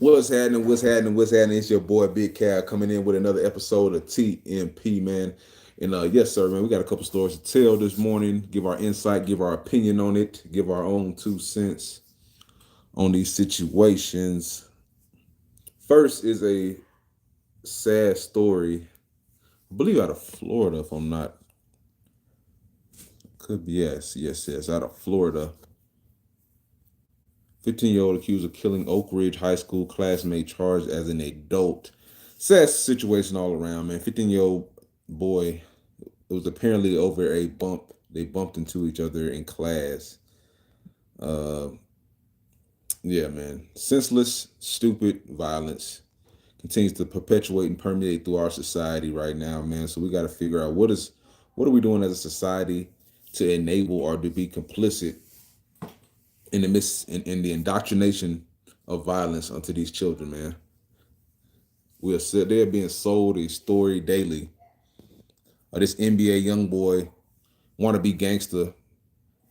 What's happening? What's happening? What's happening? It's your boy Big Cal coming in with another episode of TMP, man. And yes, sir, man. We got a couple stories to tell this morning. Give our insight, give our opinion on it, give our own 2 cents on these situations. First is a sad story, I believe out of Florida, if I'm not. Could be yes, out of Florida. 15-year-old accused of killing Oak Ridge High School classmate charged as an adult. Sad situation all around, man. 15-year-old boy. It was apparently over a bump. They bumped into each other in class. Uh, yeah, man. Senseless, stupid violence continues to perpetuate and permeate through our society right now, man. So we got to figure out what are we doing as a society to enable or to be complicit in in the indoctrination of violence onto these children, man. They're being sold a story daily of this NBA young boy want to be gangster.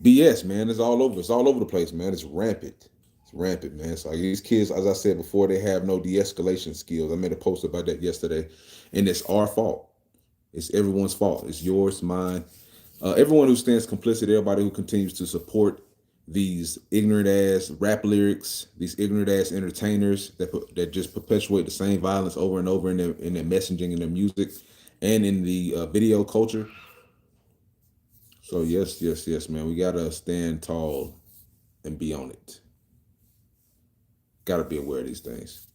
BS, man. It's all over. It's all over the place, man. It's rampant. It's rampant, man. So these kids, as I said before, they have no de-escalation skills. I made a post about that yesterday, and it's our fault. It's everyone's fault. It's yours, mine. Everyone who stands complicit, everybody who continues to support these ignorant ass rap lyrics, these ignorant ass entertainers that just perpetuate the same violence over and over in their messaging, in their music, and in the video culture. So yes, man, we gotta stand tall and be on it. Gotta be aware of these things.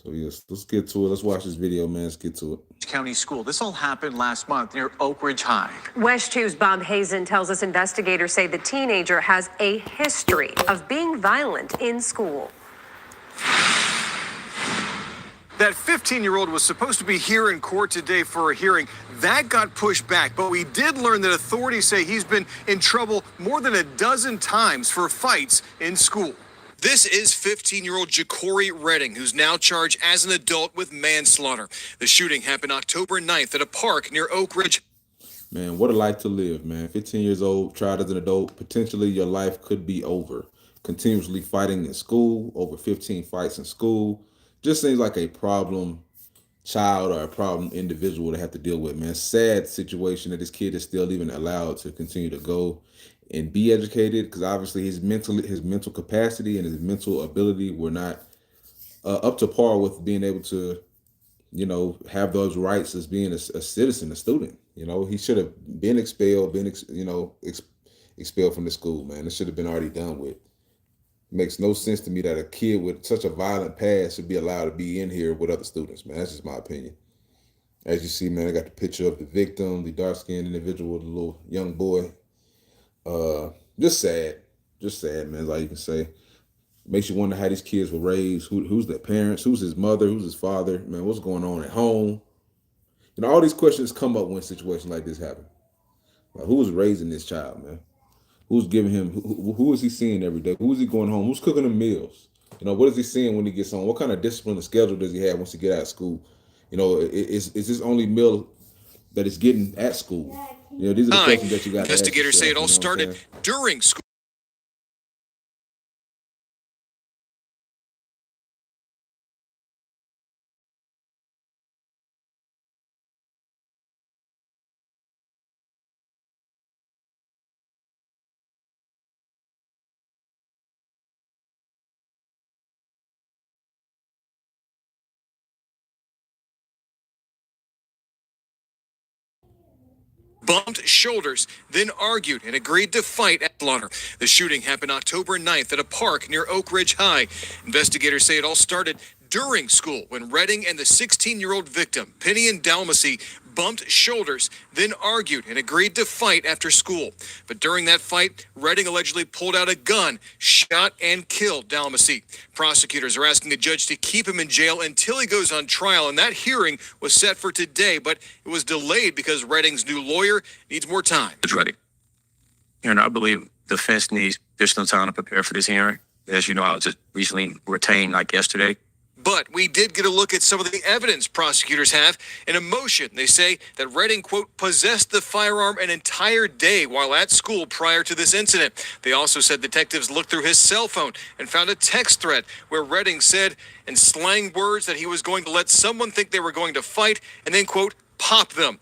So yes, let's get to it. Let's watch this video, man. Let's get to it. County School. This all happened last month near Oak Ridge High. West 2's Bob Hazen tells us investigators say the teenager has a history of being violent in school. That 15-year-old was supposed to be here in court today for a hearing. That got pushed back, but we did learn that authorities say he's been in trouble more than a dozen times for fights in school. This is 15-year-old Ja'Cory Redding, who's now charged as an adult with manslaughter. The shooting happened October 9th at a park near Oak Ridge. Man, what a life to live, man. 15 years old, tried as an adult. Potentially your life could be over. Continuously fighting in school, over 15 fights in school. Just seems like a problem child or a problem individual to have to deal with, man. Sad situation that this kid is still even allowed to continue to go and be educated, because obviously his mental capacity and his mental ability were not up to par with being able to, have those rights as being a citizen, a student. He should have been expelled, expelled from the school, man. It should have been already done with. It makes no sense to me that a kid with such a violent past should be allowed to be in here with other students, man. That's just my opinion. As you see, man, I got the picture of the victim, the dark-skinned individual, the little young boy. Just sad, man. That's all you can say. Makes you wonder how these kids were raised. Who's their parents? Who's his mother? Who's his father? Man, what's going on at home? All these questions come up when situations like this happen. Like, who was raising this child, man? Who's giving him? Who is he seeing every day? Who is he going home? Who's cooking him meals? What is he seeing when he gets home? What kind of discipline and schedule does he have once he get out of school? Is this only meal that he's getting at school? These are the questions that you got to ask. Investigators say it all started during school. Bumped shoulders, then argued and agreed to fight at slaughter. The shooting happened October 9th at a park near Oak Ridge High. Investigators say it all started during school when Redding and the 16-year-old victim, Penny and Dalmacy, bumped shoulders, then argued and agreed to fight after school. But during that fight, Redding allegedly pulled out a gun, shot and killed Dalmacy. Prosecutors are asking a judge to keep him in jail until he goes on trial, and that hearing was set for today, but it was delayed because Redding's new lawyer needs more time. It's ready. I believe the defense needs additional time to prepare for this hearing. As you know, I was just recently retained yesterday. But we did get a look at some of the evidence prosecutors have. In a motion, they say that Redding, quote, possessed the firearm an entire day while at school prior to this incident. They also said detectives looked through his cell phone and found a text thread where Redding said in slang words that he was going to let someone think they were going to fight and then, quote, pop them.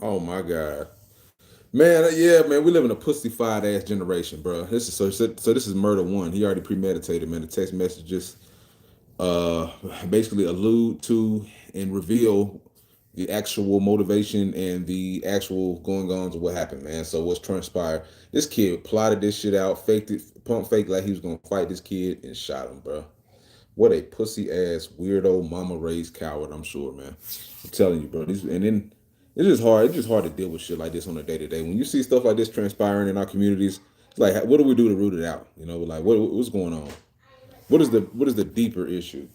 Oh my God. Man, yeah, man, we live in a pussified ass generation, bro. This is so this is murder one. He already premeditated, man. The text messages basically allude to and reveal the actual motivation and the actual going ons of what happened, man. So what's transpired? This kid plotted this shit out, faked it, pump fake like he was gonna fight this kid and shot him, bro. What a pussy ass weirdo mama raised coward, I'm sure, man. I'm telling you, bro. And then it's just hard. It's just hard to deal with shit like this on a day to day. When you see stuff like this transpiring in our communities, it's like, what do we do to root it out? You know, like what's going on? What is the deeper issue?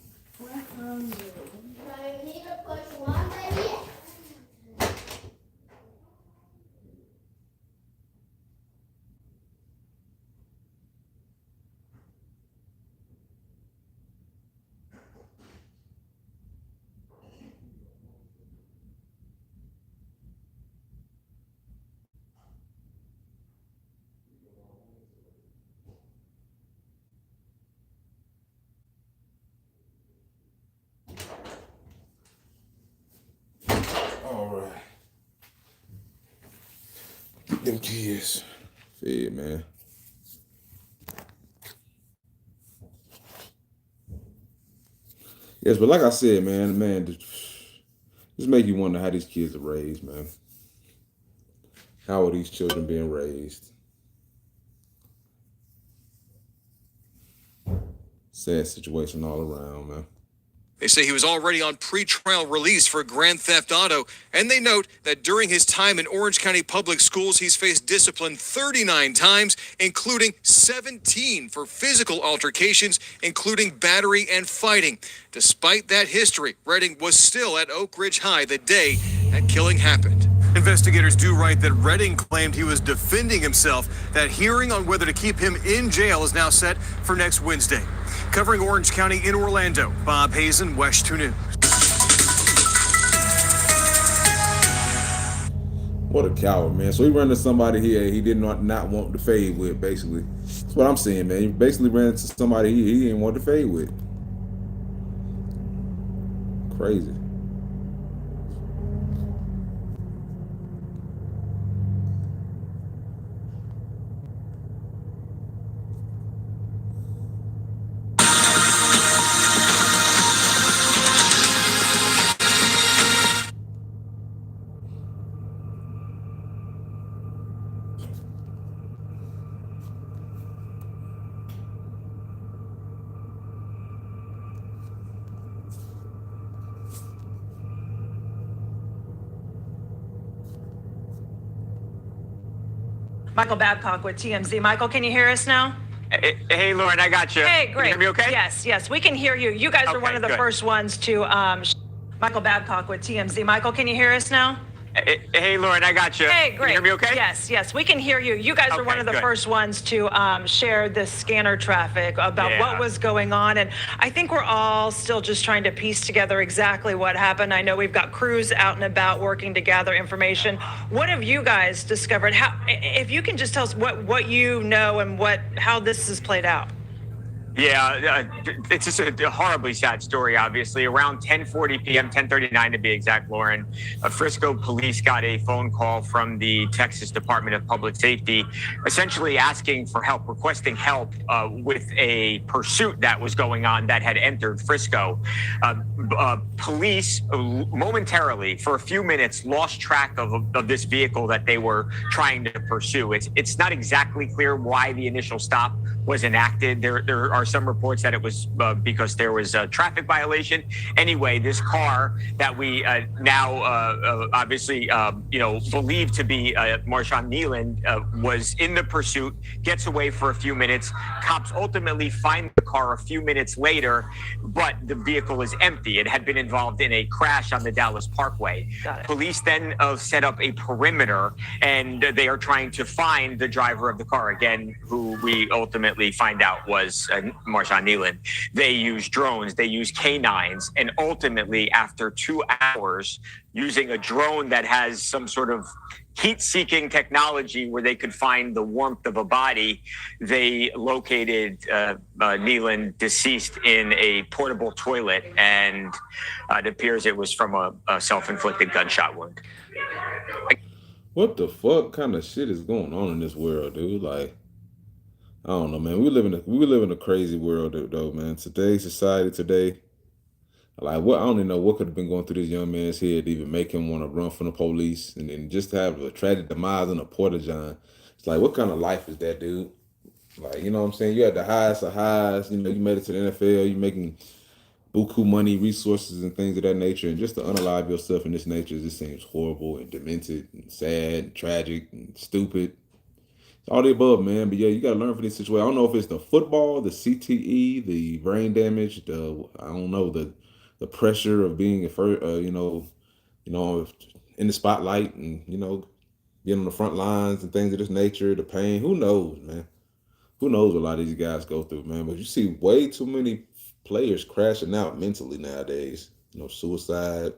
All right. Get them kids fed, man. Yes, but like I said, man, just make you wonder how these kids are raised, man. How are these children being raised? Sad situation all around, man. They say he was already on pretrial release for grand theft auto, and they note that during his time in Orange County Public Schools, he's faced discipline 39 times, including 17 for physical altercations, including battery and fighting. Despite that history, Redding was still at Oak Ridge High the day that killing happened. Investigators do write that Redding claimed he was defending himself. That hearing on whether to keep him in jail is now set for next Wednesday. Covering Orange County in Orlando, Bob Hazen, WESH 2 News. What a coward, man. So he ran to somebody he did not want to fade with, basically. That's what I'm saying, man. He basically ran to somebody he didn't want to fade with. Crazy. Michael Babcock with TMZ. Michael, can you hear us now? Hey, Lauren, I got you. Hey, great. Can you hear me okay? Yes, we can hear you. You guys are one of the first ones to, Michael Babcock with TMZ. Michael, can you hear us now? Hey, Lauren, I got you. Hey, great. Can you hear me okay? Yes, we can hear you. You guys are one of the first ones to share this scanner traffic about what was going on. And I think we're all still just trying to piece together exactly what happened. I know we've got crews out and about working to gather information. What have you guys discovered? If you can just tell us what you know and how this has played out. Yeah, it's just a horribly sad story, obviously. Around 10:40 p.m., 10:39 to be exact, Lauren, Frisco police got a phone call from the Texas Department of Public Safety, essentially asking for help, requesting help with a pursuit that was going on that had entered Frisco. Police momentarily, for a few minutes, lost track of this vehicle that they were trying to pursue. It's not exactly clear why the initial stop was enacted. There are some reports that it was because there was a traffic violation. Anyway, this car that we now obviously believe to be Marshawn Neeland was in the pursuit, gets away for a few minutes. Cops ultimately find the car a few minutes later, but the vehicle is empty. It had been involved in a crash on the Dallas Parkway. Police then set up a perimeter, and they are trying to find the driver of the car again, who we ultimately ultimately find out was Marshawn Nealon. They used drones, they used canines, and ultimately, after 2 hours, using a drone that has some sort of heat-seeking technology where they could find the warmth of a body, they located Nealon deceased in a portable toilet, and it appears it was from a self-inflicted gunshot wound. What the fuck kind of shit is going on in this world, dude? Like, I don't know, man. We live in a crazy world, though, man. Today's society today, like, what I don't even know what could have been going through this young man's head to even make him want to run from the police and then just to have a tragic demise in a porta john. It's like, what kind of life is that, dude? Like, you know what I'm saying? You had the highest of highs. You know, you made it to the NFL. You're making buku money, resources, and things of that nature. And just to unalive yourself in this nature just seems horrible and demented and sad and tragic and stupid. All the above, man. But yeah, you got to learn from this situation. I don't know if it's the football, the CTE, the brain damage, I don't know, the pressure of being in the spotlight and being on the front lines and things of this nature. The pain. Who knows, man? Who knows what a lot of these guys go through, man? But you see way too many players crashing out mentally nowadays. Suicide,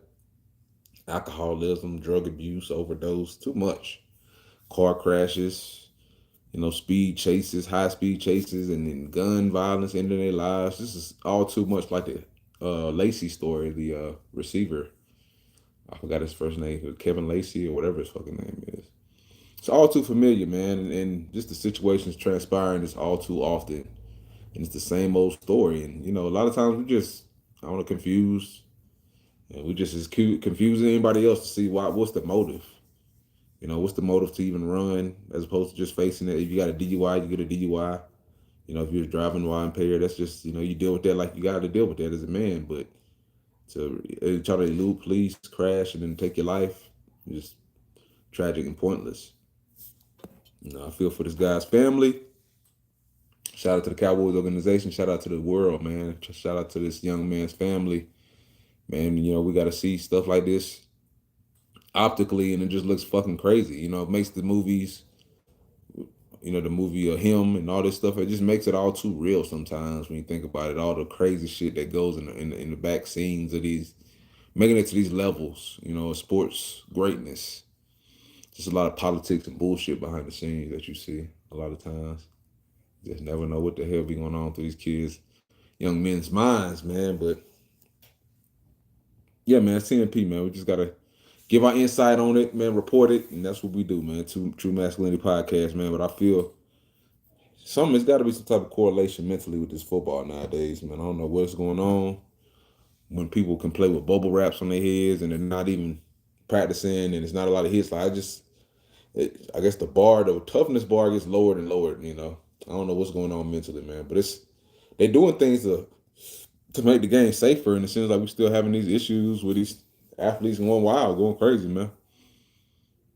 alcoholism, drug abuse, overdose, too much. Car crashes. Speed chases, high speed chases, and then gun violence ending their lives. This is all too much like the Lacey story, the receiver. I forgot his first name, Kevin Lacey or whatever his fucking name is. It's all too familiar, man, and just the situations transpiring is all too often, and it's the same old story. And a lot of times we just, I don't know, confused, and we just as confused as anybody else to see what's the motive. What's the motive to even run as opposed to just facing it? If you got a DUI, you get a DUI. If you're driving while impaired, that's just, you deal with that like you got to deal with that as a man. But to try to elude police, crash, and then take your life, just tragic and pointless. I feel for this guy's family. Shout out to the Cowboys organization. Shout out to the world, man. Shout out to this young man's family. Man, we got to see stuff like this optically, and it just looks fucking crazy. It makes the movies, the movie of him and all this stuff. It just makes it all too real sometimes when you think about it. All the crazy shit that goes in the back scenes of these, making it to these levels. Sports greatness. Just a lot of politics and bullshit behind the scenes that you see a lot of times. Just never know what the hell be going on through these kids, young men's minds, man. But yeah, man, CMP, man, we just gotta give our insight on it, man, report it, and that's what we do, man. True Masculinity Podcast, man. But I feel there's got to be some type of correlation mentally with this football nowadays, man. I don't know what's going on when people can play with bubble wraps on their heads and they're not even practicing, and it's not a lot of hits. Like I guess the toughness bar gets lowered and lowered. I don't know what's going on mentally, man. But they're doing things to make the game safer, and it seems like we're still having these issues with these athletes going wild, going crazy, man.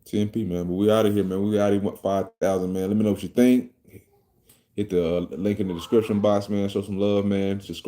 TMP, man. But we out of here, man. We out of here 5,000, man. Let me know what you think. Hit the link in the description box, man. Show some love, man. Subscribe.